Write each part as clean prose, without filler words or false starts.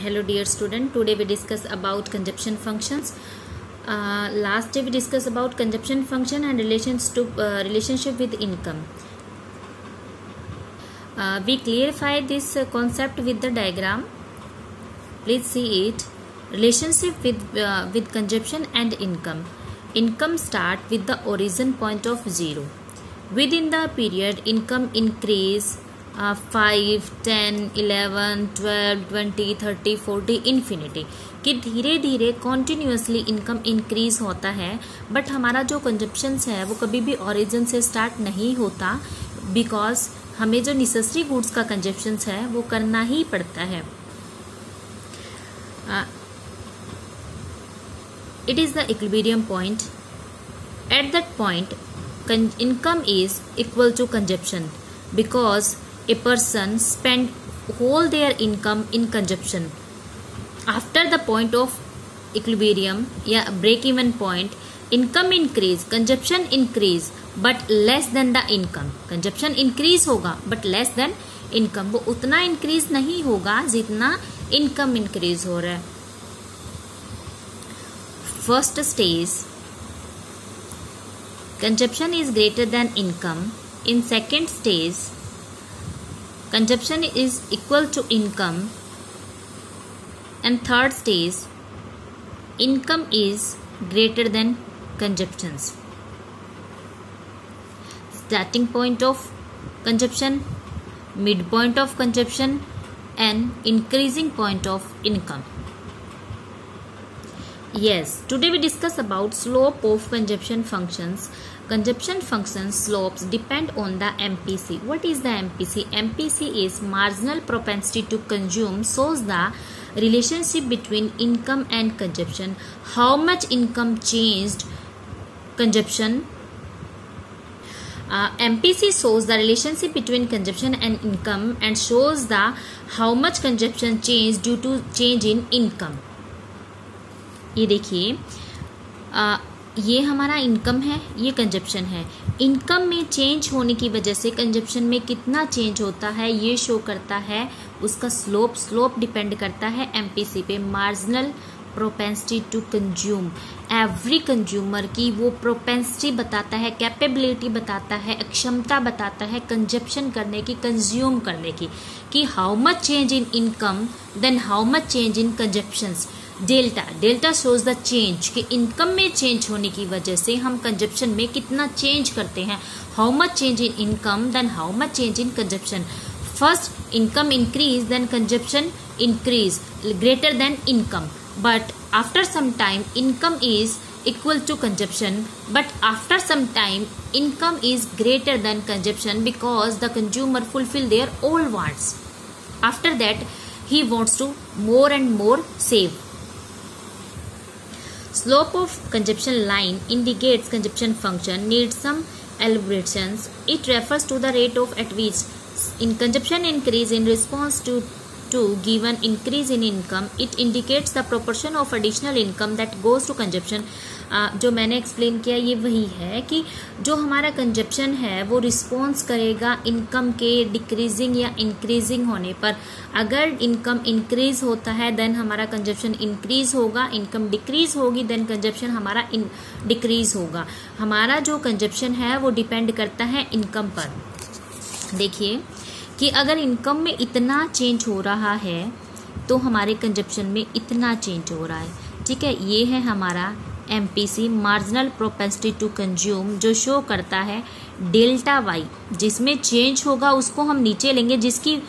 Hello dear student, today we discuss about conjunction functions. Last day we discussed about conjunction function and relationship with income. We clarify this concept with the diagram. Please see it. Relationship with conjunction and income. Income start with the origin point of 0. Within the period, income increase 5, 10, 11, 12, 20, 30, 40 infinity कि धीरे धीरे continuously income increase होता है. But हमारा जो consumptions है वो कभी भी ओरिजिन से स्टार्ट नहीं होता, बिकॉज हमें जो नेसेसरी गुड्स का कंजप्शंस है वो करना ही पड़ता है. It is the equilibrium point. At that point income is equal to consumption because a person spend whole their income in consumption. After the point of equilibrium या break even point, income increase, consumption increase but less than the income. consumption increase होगा but less than income. वो उतना increase नहीं होगा जितना income increase हो रहा है. First stage, consumption is greater than income. In second stage, consumption is equal to income. And third stage, income is greater than consumptions. Starting point of consumption, midpoint of consumption, and increasing point of income. Yes, today we discuss about slope of consumption functions. Consumption function slopes depend on the MPC. What is the MPC? MPC is marginal propensity to consume, shows the relationship between income and consumption. How much income changed consumption? MPC shows the relationship between consumption and income and shows the how much consumption changed due to change in income. ये देखिए, ये हमारा income है, ये consumption है. Income में change होने की वजह से कंजप्शन में कितना चेंज होता है ये शो करता है उसका स्लोप डिपेंड करता है एमपीसी पे, marginal propensity to consume. Every consumer की वो प्रोपेंसिटी बताता है, कैपेबिलिटी बताता है, क्षमता बताता है कंजप्शन करने की, कंज्यूम करने की, कि how much change in income then how much change in consumptions. Delta shows the change कि इनकम में चेंज होने की वजह से हम कंजप्शन में कितना चेंज करते हैं. How much change in income then how much change in consumption. First income increase then consumption increase greater than income, but after some time income is equal to consumption, but after some time income is greater than consumption because the consumer fulfill their all wants. After that he wants to more and more save. Slope of consumption line indicates consumption function needs some elaborations. It refers to the rate of at which in consumption increase in response to given increase in income. It indicates the proportion of additional income that goes to consumption. जो मैंने explain किया ये वही है कि जो हमारा consumption है वो रिस्पॉन्स करेगा इनकम के डिक्रीजिंग या इंक्रीजिंग होने पर. अगर इनकम इंक्रीज होता है देन हमारा कंजप्शन इंक्रीज होगा, इनकम डिक्रीज होगी देन कंजप्शन हमारा डिक्रीज होगा. हमारा जो कंजप्शन है वो डिपेंड करता है इनकम पर. देखिए कि अगर इनकम में इतना चेंज हो रहा है तो हमारे कंजप्शन में इतना चेंज हो रहा है. ठीक है, ये है हमारा MPC, marginal propensity to consume, जो शो करता है डेल्टा वाई. जिसमें चेंज होगा उसको हम नीचे लेंगे, जिसमें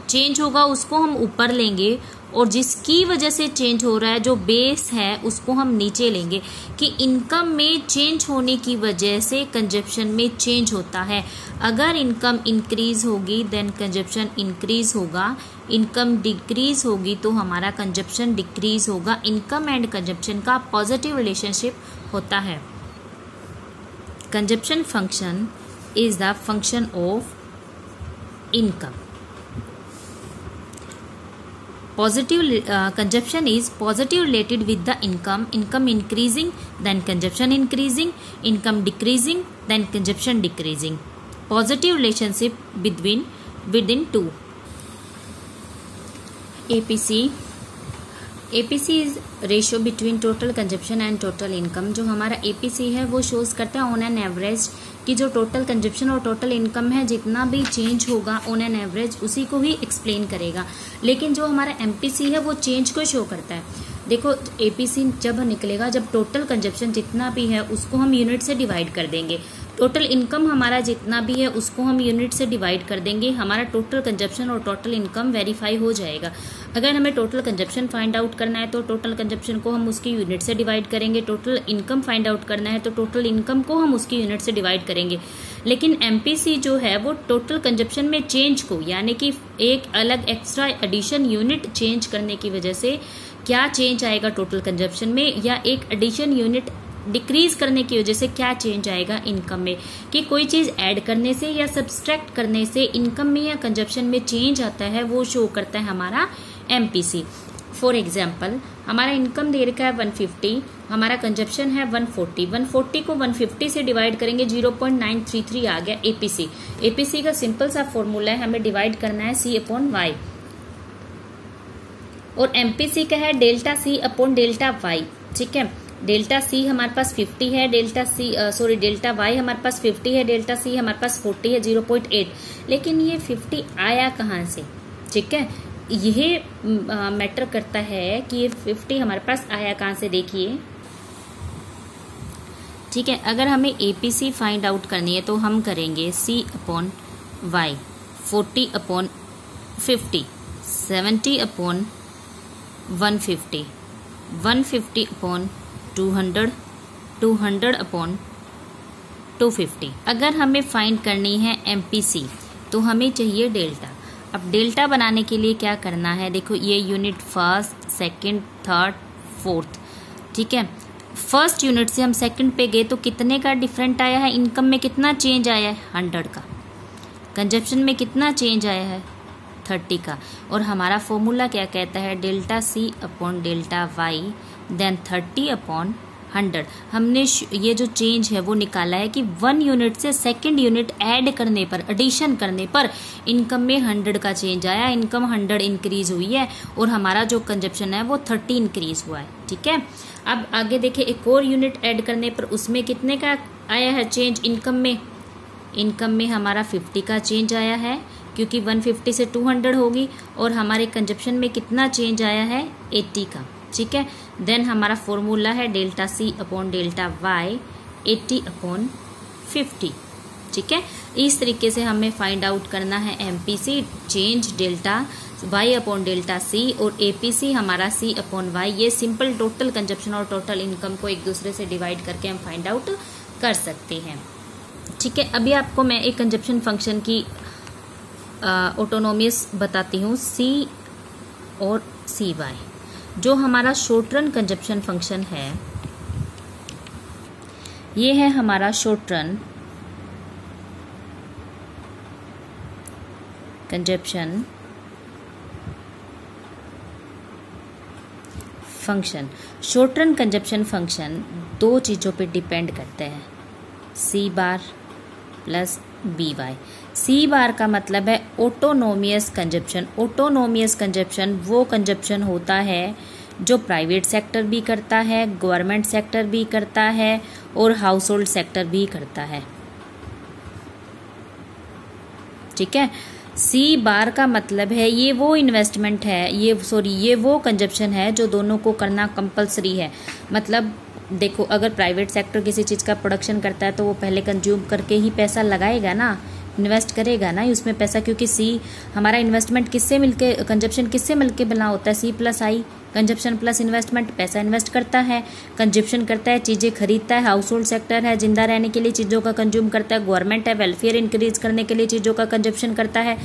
चेंज होगा उसको हम ऊपर लेंगे, और जिसकी वजह से चेंज हो रहा है जो बेस है उसको हम नीचे लेंगे. कि इनकम में चेंज होने की वजह से कंजप्शन में चेंज होता है. अगर इनकम इंक्रीज होगी देन कंजप्शन इंक्रीज होगा, इनकम डिक्रीज होगी तो हमारा कंजप्शन डिक्रीज होगा. इनकम एंड कंजप्शन का पॉजिटिव रिलेशनशिप होता है. Consumption function is the function of income. Consumption is positive related with the income increasing then consumption increasing, income decreasing then consumption decreasing. Positive relationship within two. APC is ratio between total consumption and total income. जो हमारा APC है वो shows करता है on an average कि जो total consumption और total income है जितना भी चेंज होगा ऑन एन एवरेज उसी को ही एक्सप्लेन करेगा। लेकिन जो हमारा एमपीसी है वो चेंज को शो करता है। देखो एपीसी जब निकलेगा जब टोटल कंजप्शन जितना भी है उसको हम यूनिट से डिवाइड कर देंगे, टोटल इनकम हमारा जितना भी है उसको हम यूनिट से डिवाइड कर देंगे, हमारा टोटल कंजप्शन और टोटल इनकम वेरीफाई हो जाएगा। अगर हमें टोटल कंजप्शन फाइंड आउट करना है तो टोटल कंजप्शन को हम उसकी यूनिट से डिवाइड करेंगे, टोटल इनकम फाइंड आउट करना है तो टोटल इनकम को हम उसकी यूनिट से डिवाइड करेंगे। लेकिन एमपीसी जो है वो टोटल कंजप्शन में चेंज को, यानी कि एक अलग एक्स्ट्रा एडिशन यूनिट चेंज करने की वजह से क्या चेंज आएगा टोटल कंजप्शन में, या एक एडिशन यूनिट डिक्रीज करने की वजह से क्या चेंज आएगा इनकम में, कि कोई चीज ऐड करने से या सब्सट्रैक्ट करने से इनकम में या कंजप्शन में चेंज आता है, वो शो करता है हमारा एमपीसी। फॉर एग्जाम्पल हमारा इनकम दे रखा है 150, हमारा कंजप्शन है 140, 140 को 150 से डिवाइड करेंगे 0.933 आ गया एपीसी। एपीसी का सिंपल सा फॉर्मूला है, हमें डिवाइड करना है सी अपॉन वाई, और एमपीसी का है delta C upon delta Y. ठीक है, डेल्टा सी हमारे पास 50 है, डेल्टा वाई हमारे पास 50 है, डेल्टा सी हमारे पास 40 है, 0.8। लेकिन ये 50 आया कहाँ से? ठीक है, यह मैटर करता है कि ये 50 हमारे पास आया कहाँ से। देखिए, ठीक है, अगर हमें एपीसी फाइंड आउट करनी है तो हम करेंगे C upon Y, 40 upon 50, 70 upon 150, 150 upon 200, 200 upon 250। अगर हमें फाइंड करनी है एमपीसी तो हमें चाहिए डेल्टा। अब डेल्टा बनाने के लिए क्या करना है, देखो ये unit first, second, third, fourth. ठीक है, फर्स्ट यूनिट से हम सेकंड पे गए तो कितने का डिफरेंट आया है, इनकम में कितना चेंज आया है 100 का, कंजप्शन में कितना चेंज आया है 30 का। और हमारा फॉर्मूला क्या कहता है, delta C upon delta Y then 30 upon 100। हमने ये जो चेंज है वो निकाला है कि 1 यूनिट से सेकंड यूनिट ऐड करने पर, एडिशन करने पर इनकम में 100 का चेंज आया, इनकम 100 इंक्रीज हुई है और हमारा जो कंजप्शन है वो 30 इंक्रीज हुआ है। ठीक है, अब आगे देखिए, एक और यूनिट ऐड करने पर उसमें कितने का आया है चेंज इनकम में, इनकम में हमारा 50 का चेंज आया है क्योंकि 150 से 200 होगी, और हमारे कंजप्शन में कितना चेंज आया है 80 का। ठीक है, देन हमारा फॉर्मूला है delta C upon delta Y 80 upon 50। ठीक है, इस तरीके से हमें फाइंड आउट करना है MPC, change delta Y upon delta C, और एपीसी हमारा सी अपॉन वाई। ये सिंपल टोटल कंजप्शन और टोटल इनकम को एक दूसरे से डिवाइड करके हम फाइंड आउट कर सकते हैं। ठीक है, अभी आपको मैं एक कंजप्शन फंक्शन की ऑटोनोमियस बताती हूँ, सी और सी वाई। जो हमारा शॉर्ट रन कंजप्शन फंक्शन है, ये है हमारा short run consumption function. Short run consumption function दो चीज़ों पे डिपेंड करते हैं, सी बार प्लस बी वाई। सी बार का मतलब है ऑटोनोमियस कंजप्शन। ऑटोनोमियस कंजप्शन वो कंजप्शन होता है जो प्राइवेट सेक्टर भी करता है, गवर्नमेंट सेक्टर भी करता है और हाउस होल्ड सेक्टर भी करता है। ठीक है, सी बार का मतलब है ये वो इन्वेस्टमेंट है, ये वो कंजप्शन है जो दोनों को करना कंपलसरी है। मतलब देखो, अगर प्राइवेट सेक्टर किसी चीज़ का प्रोडक्शन करता है तो वो पहले कंज्यूम करके ही पैसा लगाएगा ना, इन्वेस्ट करेगा ना उसमें पैसा, क्योंकि सी हमारा इन्वेस्टमेंट किससे मिलके, कंजप्शन किससे मिलके बना होता है, सी प्लस आई, कंजप्शन प्लस इन्वेस्टमेंट। पैसा इन्वेस्ट करता है, कंजप्शन करता है, चीज़ें खरीदता है, हाउस होल्ड सेक्टर है जिंदा रहने के लिए चीज़ों का कंज्यूम करता है, गवर्नमेंट है वेलफेयर इंक्रीज करने के लिए चीज़ों का कंजप्शन करता है।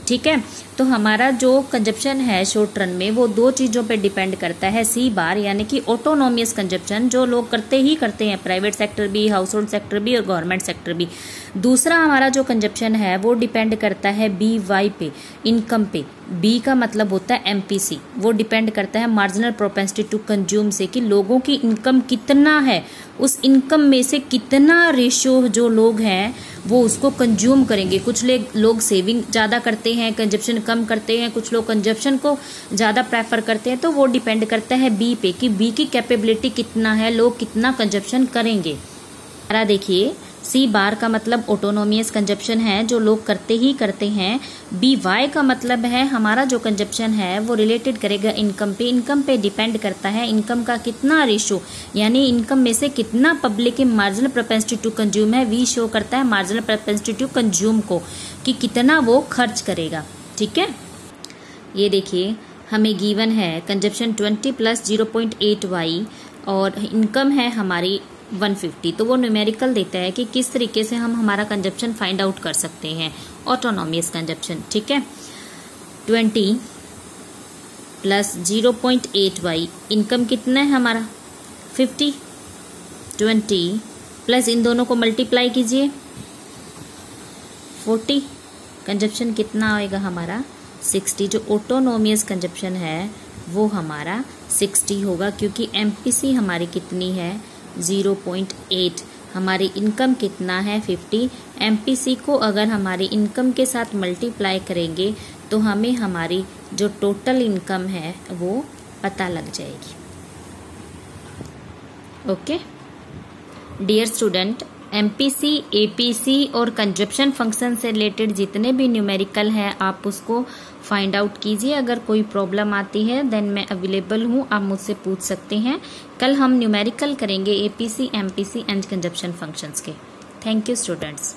ठीक है, तो हमारा जो कंजप्शन है शॉर्ट रन में वो दो चीज़ों पे डिपेंड करता है, सी बार यानी कि ऑटोनोमियस कंजप्शन जो लोग करते ही करते हैं, प्राइवेट सेक्टर भी, हाउस होल्ड सेक्टर भी और गवर्नमेंट सेक्टर भी। दूसरा हमारा जो कंजप्शन है वो डिपेंड करता है BY पे, इनकम पे। B का मतलब होता है MPC, वो डिपेंड करता है मार्जिनल प्रोपेंसिटी टू कंज्यूम से, कि लोगों की इनकम कितना है, उस इनकम में से कितना रेशियो जो लोग हैं वो उसको कंज्यूम करेंगे। कुछ लोग सेविंग ज़्यादा करते हैं, कंजप्शन कम करते हैं, कुछ लोग कंजप्शन को ज़्यादा प्रेफर करते हैं। तो वो डिपेंड करता है B पे कि B की कैपेबिलिटी कितना है, लोग कितना कंजप्शन करेंगे। देखिए C बार का मतलब ऑटोनोमियस कंजप्शन है, जो लोग करते ही करते हैं। BY का मतलब है हमारा जो कंजप्शन है वो रिलेटेड करेगा इनकम पे। इनकम पे डिपेंड करता है इनकम का कितना रेशो, यानी इनकम में से कितना पब्लिक की मार्जिनल प्रोपेंसिटी टू कंज्यूम है। V शो करता है मार्जिनल प्रोपेंसिटी टू कंज्यूम को, कि कितना वो खर्च करेगा। ठीक है, ये देखिए हमें गिवन है कंजप्शन 20 + 0.8Y और इनकम है हमारी 150। तो वो न्यूमेरिकल देता है कि किस तरीके से हम हमारा कंजप्शन फाइंड आउट कर सकते हैं, ऑटोनोमियस कंजप्शन। ठीक है, 20 + 0.8Y, इनकम कितना है हमारा 50, 20 प्लस इन दोनों को मल्टीप्लाई कीजिए 40, कंजप्शन कितना आएगा हमारा 60। जो ऑटोनोमियस कंजप्शन है वो हमारा 60 होगा, क्योंकि MPC हमारी कितनी है 0.8, हमारी इनकम कितना है 50। MPC को अगर हमारी इनकम के साथ मल्टीप्लाई करेंगे तो हमें हमारी जो टोटल इनकम है वो पता लग जाएगी। Okay dear student, MPC, APC और कंजप्शन फंक्शन से रिलेटेड जितने भी न्यूमेरिकल है आप उसको फाइंड आउट कीजिए। अगर कोई प्रॉब्लम आती है देन मैं अवेलेबल हूँ, आप मुझसे पूछ सकते हैं। कल हम न्यूमेरिकल करेंगे APC, MPC and consumption functions के। Thank you students.